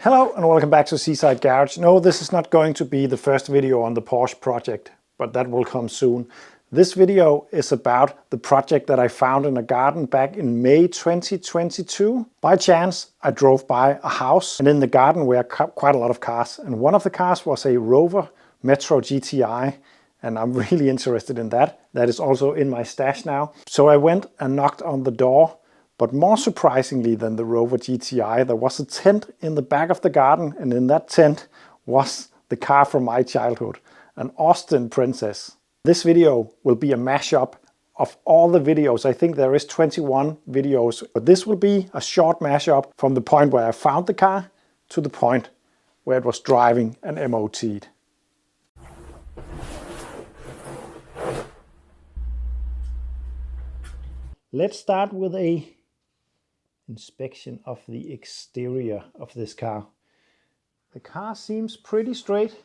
Hello and welcome back to Seaside Garage. No, this is not going to be the first video on the Porsche project, but that will come soon. This video is about the project that I found in a garden back in May 2022. By chance, I drove by a house and in the garden were quite a lot of cars. And one of the cars was a Rover Metro GTI, and I'm really interested in that. That is also in my stash now. So I went and knocked on the door. But more surprisingly than the Rover GTI, there was a tent in the back of the garden, and in that tent was the car from my childhood, an Austin Princess. This video will be a mashup of all the videos. I think there is 21 videos, but this will be a short mashup from the point where I found the car to the point where it was driving and MOT'd. Let's start with a inspection of the exterior of this car. The car seems pretty straight,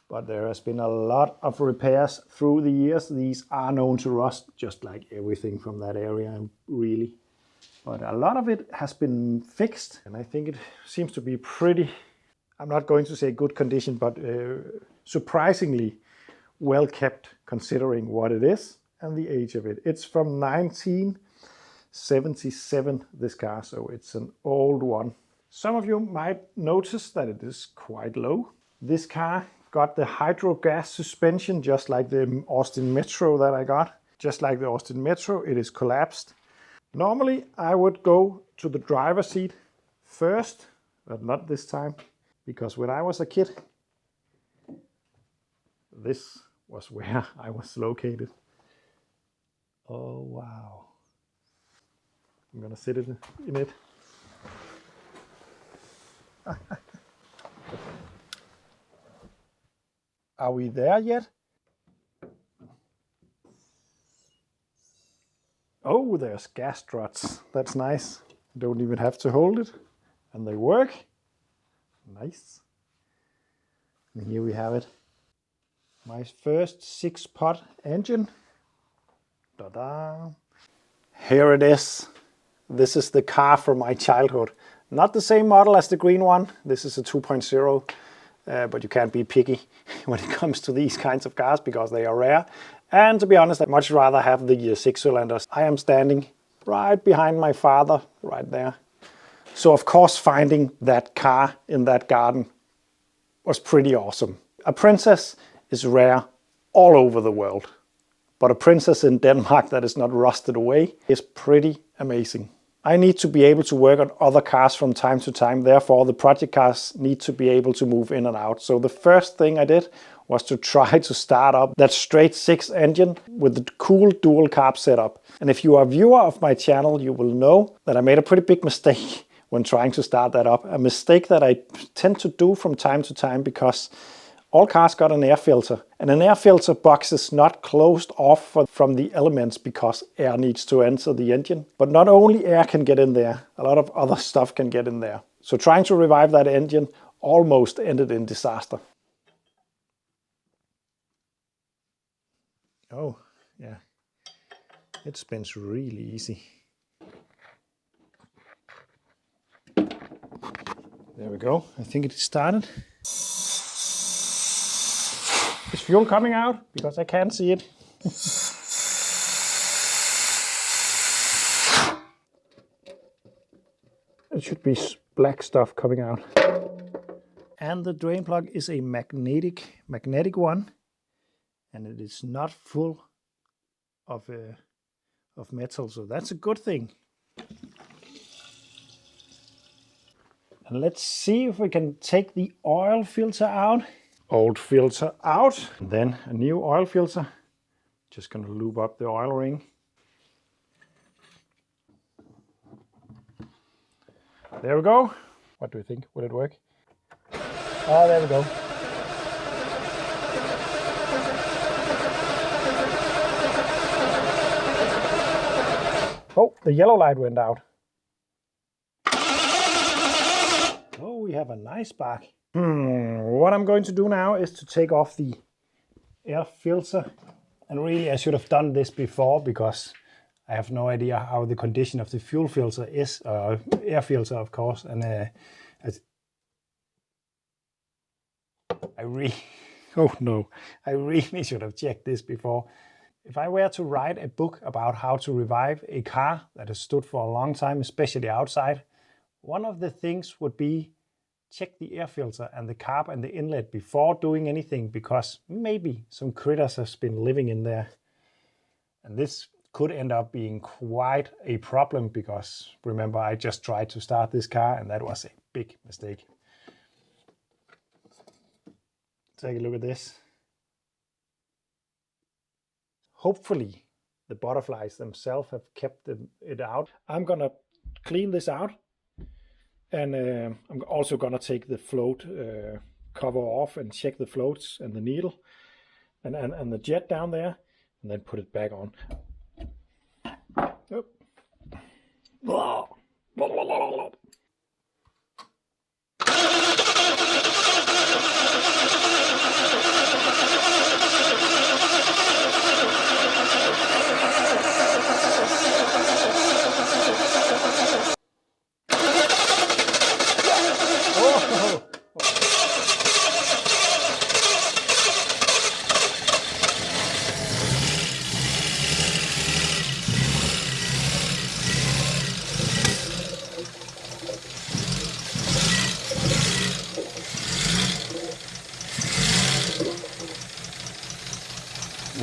but there has been a lot of repairs through the years. These are known to rust, just like everything from that area, really. But a lot of it has been fixed, and I think it seems to be pretty, I'm not going to say good condition, but surprisingly well kept considering what it is and the age of it. It's from 1977, this car, so it's an old one. Some of you might notice that it is quite low. This car got the hydro gas suspension, just like the Austin Metro that I got. Just like the Austin Metro, it is collapsed. Normally, I would go to the driver's seat first, but not this time, because when I was a kid, this was where I was located. Oh, wow. I'm gonna sit in it. Are we there yet? Oh, there's gas struts. That's nice. You don't even have to hold it. And they work. Nice. And here we have it. My first 6-pot engine. Ta-da! Here it is. This is the car from my childhood. Not the same model as the green one. This is a 2.0, but you can't be picky when it comes to these kinds of cars because they are rare. And to be honest, I'd much rather have the 6-cylinders. I am standing right behind my father, right there. So of course, finding that car in that garden was pretty awesome. A Princess is rare all over the world, but a Princess in Denmark that is not rusted away is pretty amazing. I need to be able to work on other cars from time to time, therefore the project cars need to be able to move in and out. So the first thing I did was to try to start up that straight 6 engine with the cool dual carb setup. And if you are a viewer of my channel, you will know that I made a pretty big mistake when trying to start that up. A mistake that I tend to do from time to time because all cars got an air filter, and an air filter box is not closed off from the elements because air needs to enter the engine. But not only air can get in there, a lot of other stuff can get in there. So trying to revive that engine almost ended in disaster. Oh, yeah. It spins really easy. There we go. I think it started. Is fuel coming out? Because I can't see it. It should be black stuff coming out. And the drain plug is a magnetic one, and it is not full of metal, so that's a good thing. And let's see if we can take the oil filter out. Old filter out, and then a new oil filter. Just gonna lube up the oil ring. There we go. What do you think? Will it work? Oh, there we go. Oh, the yellow light went out. Oh, we have a nice spark. What I'm going to do now is to take off the air filter. And really, I should have done this before because I have no idea how the condition of the fuel filter is, air filter of course, and Oh no, I really should have checked this before. If I were to write a book about how to revive a car that has stood for a long time, especially outside, one of the things would be check the air filter and the carb and the inlet before doing anything, because maybe some critters have been living in there. And this could end up being quite a problem because remember, I just tried to start this car and that was a big mistake. Take a look at this. Hopefully the butterflies themselves have kept it out. I'm gonna clean this out, and I'm also gonna take the float cover off and check the floats and the needle and the jet down there, and then put it back on. Oh.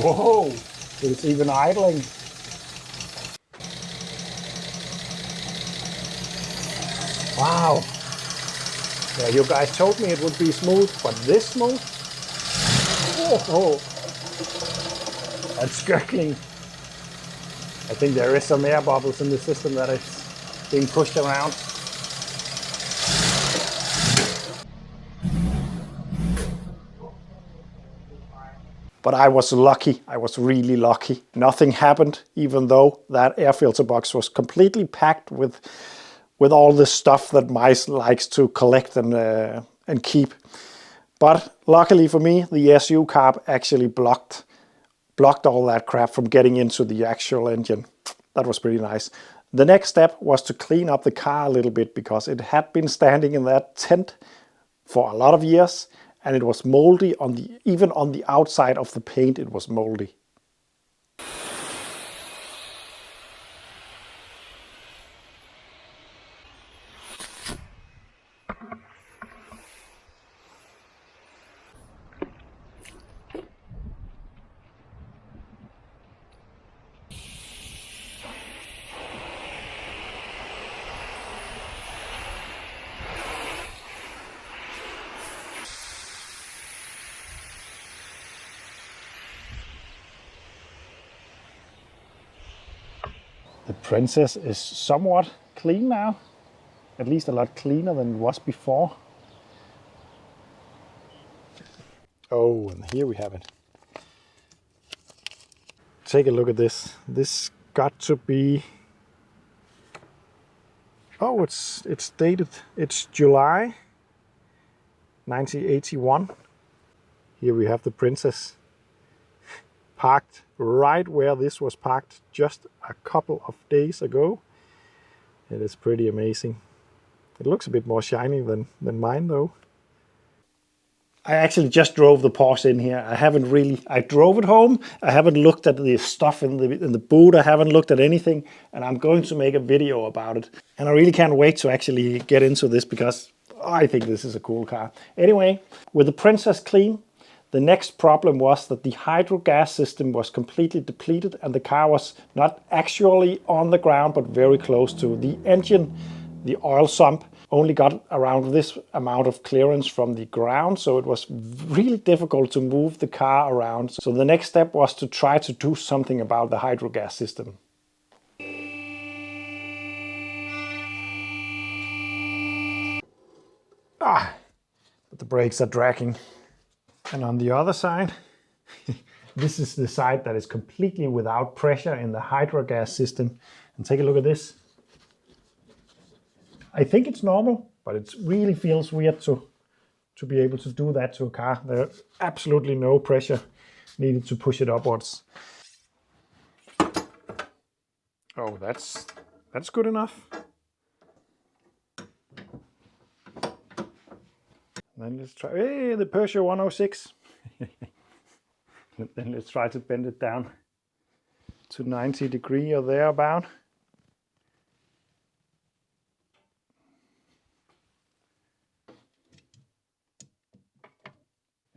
Whoa, it's even idling. Wow. Yeah, you guys told me it would be smooth, but this smooth? Oh, that's gurgling. I think there is some air bubbles in the system that is being pushed around. But I was lucky, I was really lucky. Nothing happened, even though that air filter box was completely packed with all the stuff that mice likes to collect and keep. But luckily for me, the SU carb actually blocked all that crap from getting into the actual engine. That was pretty nice. The next step was to clean up the car a little bit because it had been standing in that tent for a lot of years, and it was moldy even on the outside of the paint. It was moldy. The Princess is somewhat clean now, at least a lot cleaner than it was before. Oh, and here we have it. Take a look at this. This got to be, oh, it's dated. It's July 1981. Here we have the Princess parked right where this was parked just a couple of days ago. It is pretty amazing. It looks a bit more shiny than mine though. I actually just drove the Porsche in here. I drove it home. I haven't looked at the stuff in the boot. I haven't looked at anything, and I'm going to make a video about it. And I really can't wait to actually get into this because I think this is a cool car. Anyway, with the Princess clean, the next problem was that the hydro gas system was completely depleted and the car was not actually on the ground but very close to the engine. The oil sump only got around this amount of clearance from the ground, so it was really difficult to move the car around. So the next step was to try to do something about the hydro gas system. But the brakes are dragging. And on the other side, this is the side that is completely without pressure in the hydro gas system. And take a look at this. I think it's normal, but it really feels weird to be able to do that to a car. There's absolutely no pressure needed to push it upwards. Oh, that's good enough. Then let's try, hey, the Peugeot 106. Then let's try to bend it down to 90 degrees or thereabout.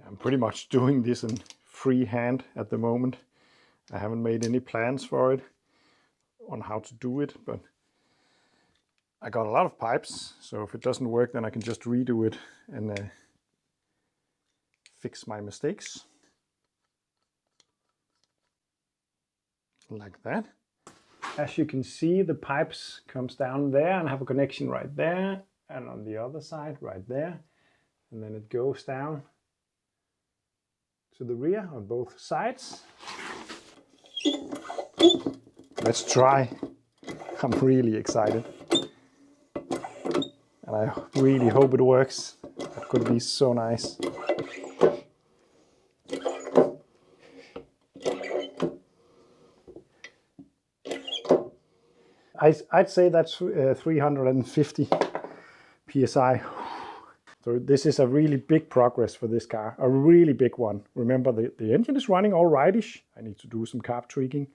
I'm pretty much doing this in freehand at the moment. I haven't made any plans for it on how to do it, but I got a lot of pipes, so if it doesn't work, then I can just redo it and fix my mistakes. Like that. As you can see, the pipes comes down there and have a connection right there, and on the other side right there, and then it goes down to the rear on both sides. Let's try. I'm really excited. And I really hope it works. That could be so nice. I'd say that's 350 psi. So this is a really big progress for this car, a really big one. Remember, the engine is running all rightish. I need to do some carb tweaking.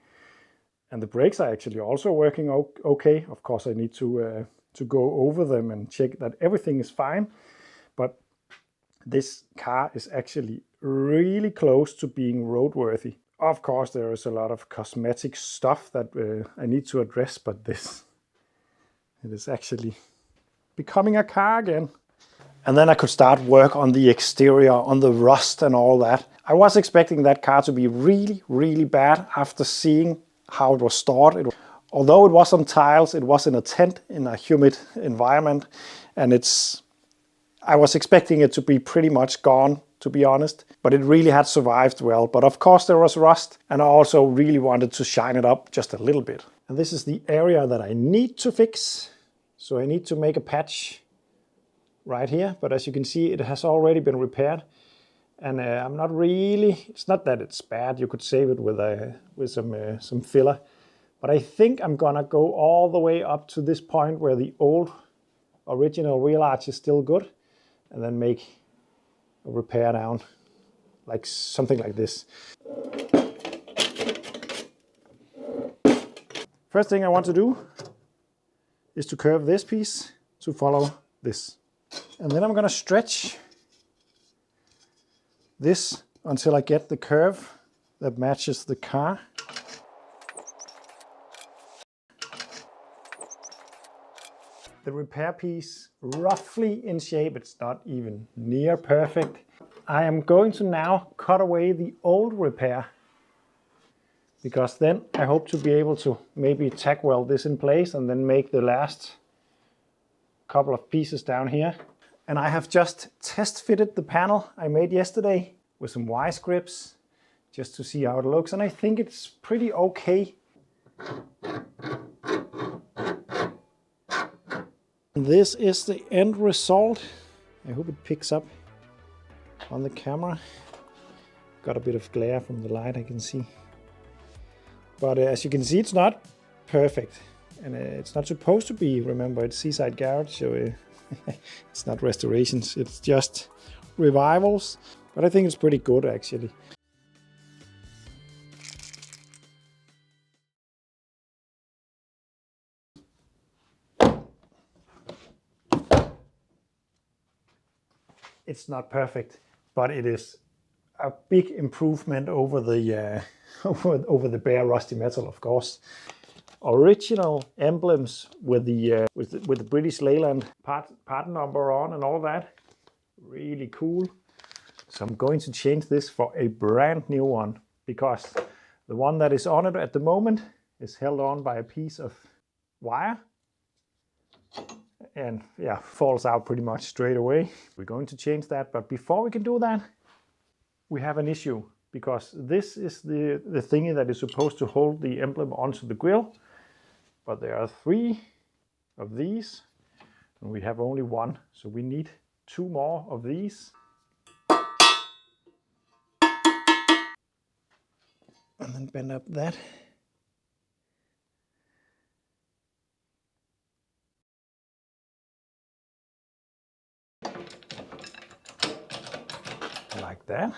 And the brakes are actually also working okay. Of course, I need to go over them and check that everything is fine. But this car is actually really close to being roadworthy. Of course, there is a lot of cosmetic stuff that I need to address, but it is actually becoming a car again. And then I could start work on the exterior, on the rust and all that. I was expecting that car to be really, really bad after seeing how it was stored. Although it was on tiles, it was in a tent in a humid environment, and I was expecting it to be pretty much gone, to be honest, but it really had survived well. But of course there was rust, and I also really wanted to shine it up just a little bit. And this is the area that I need to fix. So I need to make a patch right here, but as you can see, it has already been repaired. And I'm not really, it's not that it's bad, you could save it with some filler. But I think I'm gonna go all the way up to this point where the old original wheel arch is still good, and then make a repair down, like something like this. First thing I want to do is to curve this piece to follow this. And then I'm gonna stretch this until I get the curve that matches the car. The repair piece, roughly in shape, it's not even near perfect. I am going to now cut away the old repair, because then I hope to be able to maybe tack weld this in place and then make the last couple of pieces down here. And I have just test fitted the panel I made yesterday with some vice grips just to see how it looks, and I think it's pretty okay. This is the end result. I hope it picks up on the camera. Got a bit of glare from the light, I can see. But as you can see, it's not perfect. And it's not supposed to be, remember, it's Seaside Garage, so it's not restorations, it's just revivals. But I think it's pretty good, actually. It's not perfect, but it is a big improvement over the over the bare rusty metal, of course. Original emblems with the British Leyland part number on and all that. Really cool. So I'm going to change this for a brand new one, because the one that is on it at the moment is held on by a piece of wire. And yeah, falls out pretty much straight away. We're going to change that, but before we can do that, we have an issue, because this is the thingy that is supposed to hold the emblem onto the grille, but there are 3 of these, and we have only 1, so we need 2 more of these. And then bend up that. like that.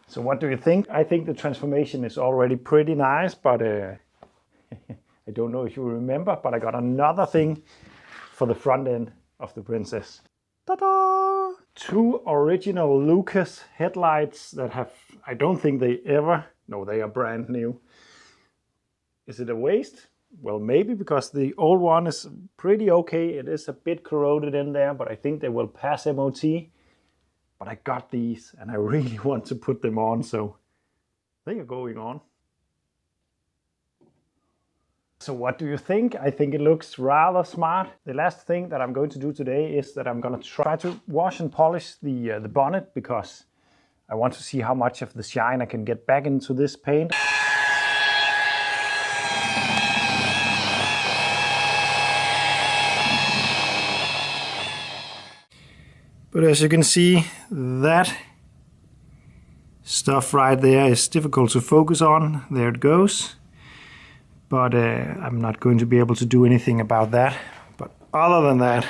So what do you think? I think the transformation is already pretty nice, but I don't know if you remember, but I got another thing for the front end of the Princess. Ta-da! 2 original Lucas headlights that have, I don't think they are brand new. Is it a waste? Well, maybe, because the old one is pretty okay. It is a bit corroded in there, but I think they will pass MOT. But I got these and I really want to put them on, so they are going on. So what do you think? I think it looks rather smart. The last thing that I'm going to do today is that I'm going to try to wash and polish the bonnet, because I want to see how much of the shine I can get back into this paint. But as you can see, that stuff right there is difficult to focus on. There it goes. But I'm not going to be able to do anything about that. But other than that,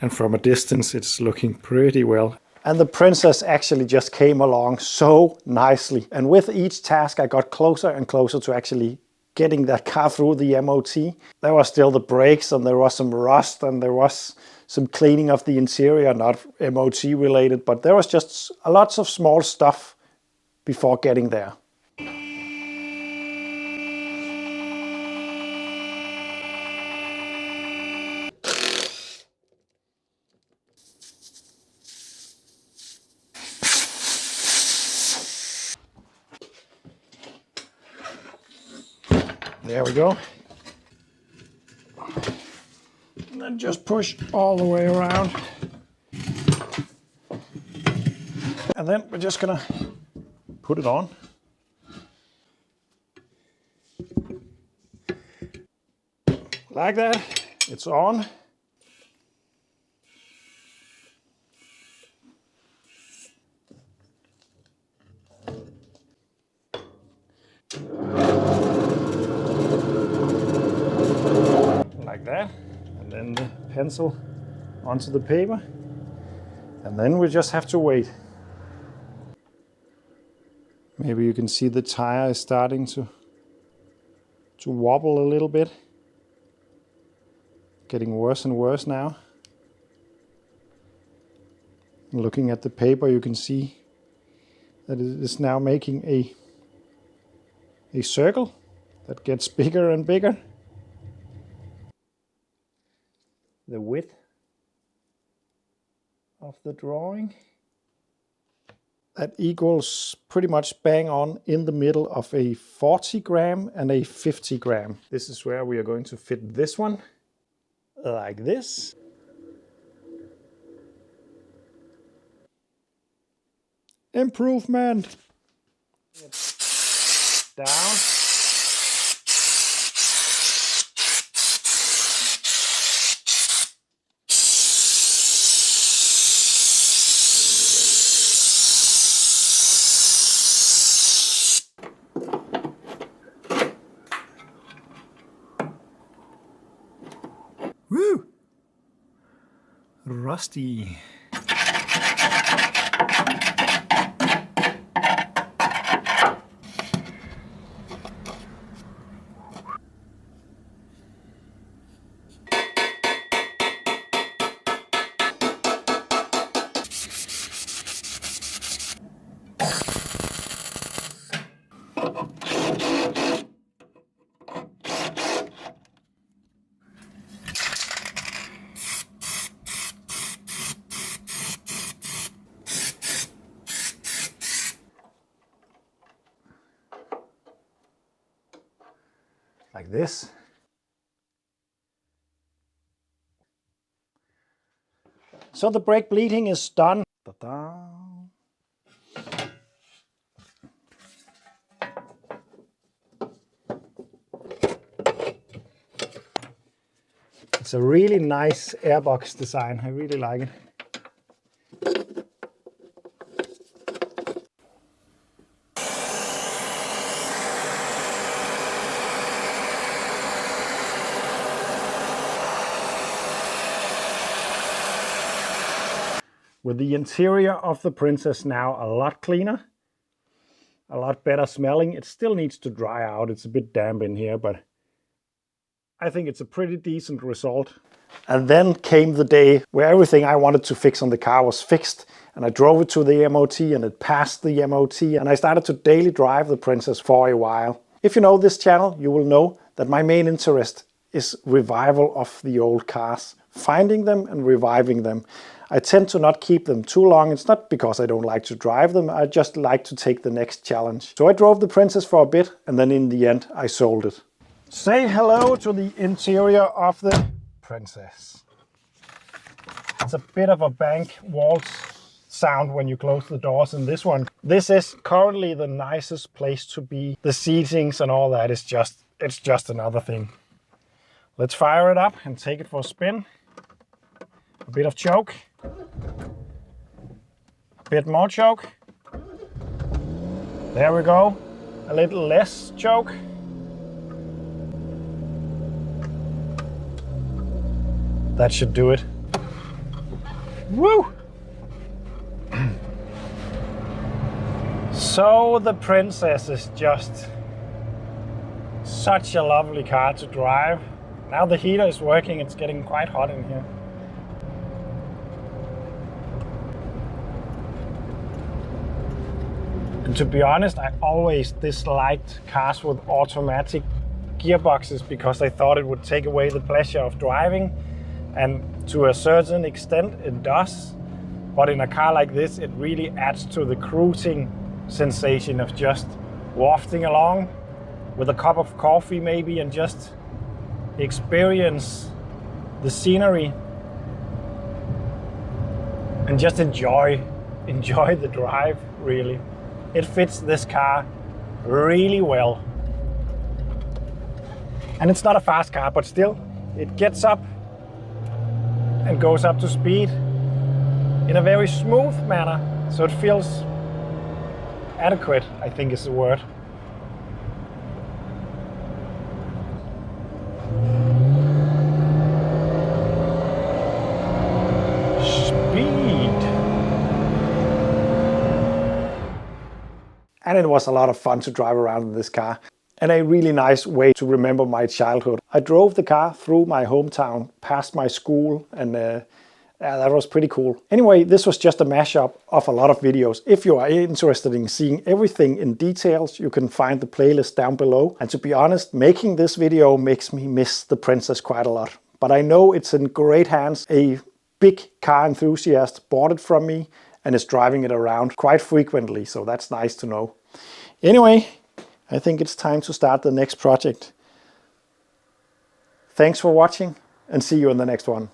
and from a distance, it's looking pretty well. And the Princess actually just came along so nicely. And with each task, I got closer and closer to actually getting that car through the MOT. There was still the brakes, and there was some rust, and there was some cleaning of the interior, not MOT related, but there was just lots of small stuff before getting there. There we go. And then just push all the way around. And then we're just gonna put it on. Like that, it's on. Like that, and then the pencil onto the paper, and then we just have to wait. Maybe you can see the tire is starting to wobble a little bit. Getting worse and worse now. Looking at the paper, you can see that it is now making a circle that gets bigger and bigger. The width of the drawing, that equals pretty much bang on in the middle of a 40 gram and a 50 gram. This is where we are going to fit this one, like this. Improvement. Down. Woo! Rusty. Like this. So the brake bleeding is done. Ta-da. It's a really nice airbox design. I really like it. with the interior of the Princess now a lot cleaner, a lot better smelling. It still needs to dry out. It's a bit damp in here, but I think it's a pretty decent result. And then came the day where everything I wanted to fix on the car was fixed, and I drove it to the MOT and it passed the MOT, and I started to daily drive the Princess for a while. If you know this channel, you will know that my main interest is revival of the old cars, finding them and reviving them. I tend to not keep them too long. It's not because I don't like to drive them, I just like to take the next challenge. So I drove the Princess for a bit, and then in the end I sold it. Say hello to the interior of the Princess. It's a bit of a bank waltz sound when you close the doors in this one. This is currently the nicest place to be. The seatings and all that is it's just another thing. Let's fire it up and take it for a spin. A bit of choke. A bit more choke. There we go. A little less choke. That should do it. Woo! So the Princess is just such a lovely car to drive. Now the heater is working, it's getting quite hot in here. And to be honest, I always disliked cars with automatic gearboxes because I thought it would take away the pleasure of driving. And to a certain extent it does, but in a car like this it really adds to the cruising sensation of just wafting along with a cup of coffee maybe and just experience the scenery and just enjoy the drive, really. It fits this car really well. And it's not a fast car, but still it gets up and goes up to speed in a very smooth manner, so it feels adequate, I think is the word. Speed. And it was a lot of fun to drive around in this car. And a really nice way to remember my childhood. I drove the car through my hometown, past my school, and that was pretty cool. Anyway, this was just a mashup of a lot of videos. If you are interested in seeing everything in details, you can find the playlist down below. And to be honest, making this video makes me miss the Princess quite a lot. But I know it's in great hands. A big car enthusiast bought it from me and is driving it around quite frequently, so that's nice to know. Anyway, I think it's time to start the next project. Thanks for watching and see you in the next one.